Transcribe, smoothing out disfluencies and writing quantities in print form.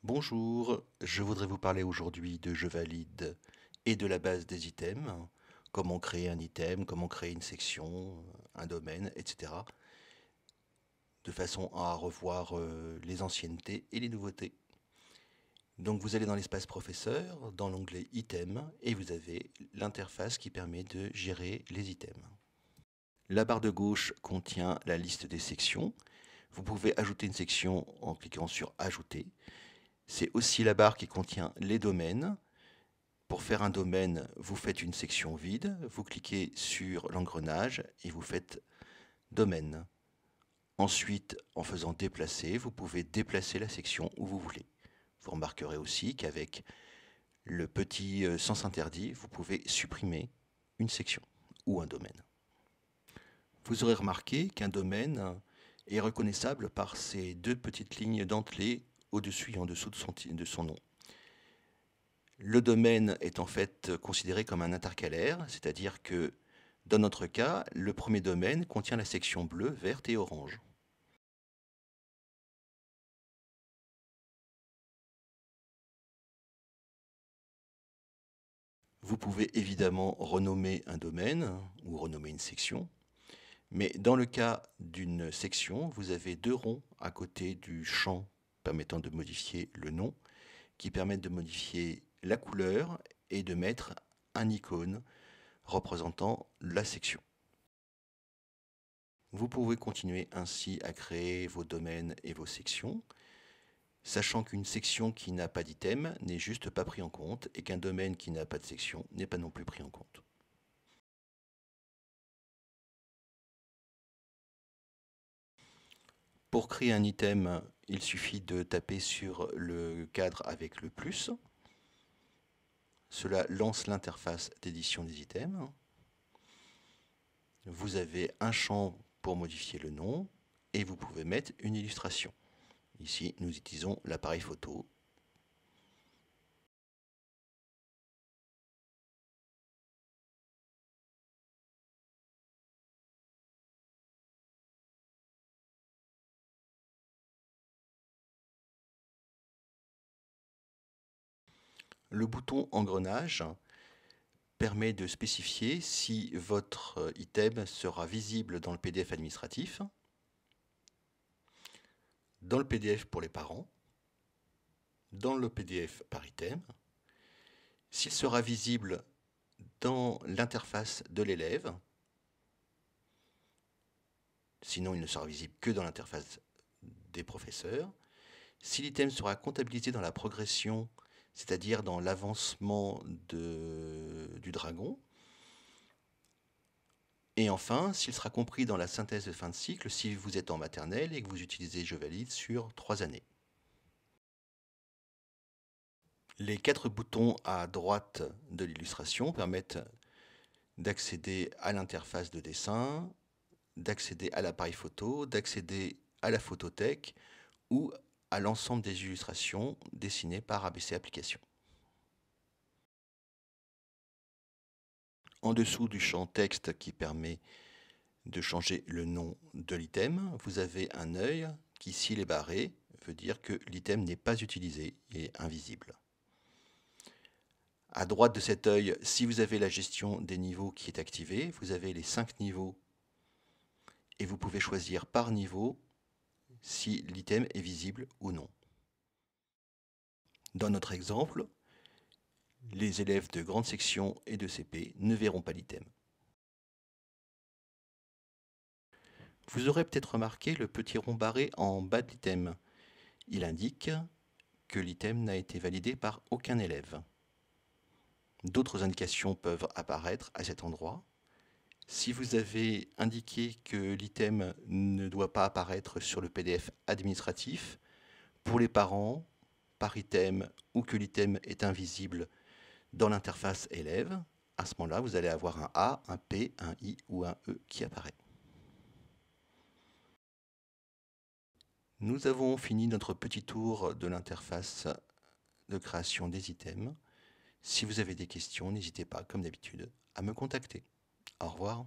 Bonjour, je voudrais vous parler aujourd'hui de Je valide et de la base des items, comment créer un item, comment créer une section, un domaine, etc. de façon à revoir les anciennetés et les nouveautés. Donc vous allez dans l'espace professeur, dans l'onglet Item, et vous avez l'interface qui permet de gérer les items. La barre de gauche contient la liste des sections. Vous pouvez ajouter une section en cliquant sur Ajouter. C'est aussi la barre qui contient les domaines. Pour faire un domaine, vous faites une section vide, vous cliquez sur l'engrenage et vous faites domaine. Ensuite, en faisant déplacer, vous pouvez déplacer la section où vous voulez. Vous remarquerez aussi qu'avec le petit sens interdit, vous pouvez supprimer une section ou un domaine. Vous aurez remarqué qu'un domaine est reconnaissable par ces deux petites lignes dentelées au-dessus et en dessous de son nom. Le domaine est en fait considéré comme un intercalaire, c'est-à-dire que dans notre cas, le premier domaine contient la section bleue, verte et orange. Vous pouvez évidemment renommer un domaine ou renommer une section, mais dans le cas d'une section, vous avez deux ronds à côté du champ permettant de modifier le nom, qui permettent de modifier la couleur et de mettre un icône représentant la section. Vous pouvez continuer ainsi à créer vos domaines et vos sections, sachant qu'une section qui n'a pas d'item n'est juste pas pris en compte et qu'un domaine qui n'a pas de section n'est pas non plus pris en compte. Pour créer un item, il suffit de taper sur le cadre avec le plus. Cela lance l'interface d'édition des items. Vous avez un champ pour modifier le nom et vous pouvez mettre une illustration. Ici, nous utilisons l'appareil photo. Le bouton engrenage permet de spécifier si votre item sera visible dans le PDF administratif, dans le PDF pour les parents, dans le PDF par item, s'il sera visible dans l'interface de l'élève, sinon il ne sera visible que dans l'interface des professeurs, si l'item sera comptabilisé dans la progression, c'est-à-dire dans l'avancement du dragon, et enfin, s'il sera compris dans la synthèse de fin de cycle si vous êtes en maternelle et que vous utilisez Je valide sur 3 années. Les 4 boutons à droite de l'illustration permettent d'accéder à l'interface de dessin, d'accéder à l'appareil photo, d'accéder à la photothèque ou à l'ensemble des illustrations dessinées par ABC Applications. En dessous du champ texte qui permet de changer le nom de l'item, vous avez un œil qui, s'il est barré, veut dire que l'item n'est pas utilisé et est invisible. À droite de cet œil, si vous avez la gestion des niveaux qui est activée, vous avez les 5 niveaux et vous pouvez choisir par niveau si l'item est visible ou non. Dans notre exemple, les élèves de grande section et de CP ne verront pas l'item. Vous aurez peut-être remarqué le petit rond barré en bas de l'item. Il indique que l'item n'a été validé par aucun élève. D'autres indications peuvent apparaître à cet endroit. Si vous avez indiqué que l'item ne doit pas apparaître sur le PDF administratif, pour les parents, par item, ou que l'item est invisible dans l'interface élève, à ce moment-là, vous allez avoir un A, un P, un I ou un E qui apparaît. Nous avons fini notre petit tour de l'interface de création des items. Si vous avez des questions, n'hésitez pas, comme d'habitude, à me contacter. Au revoir.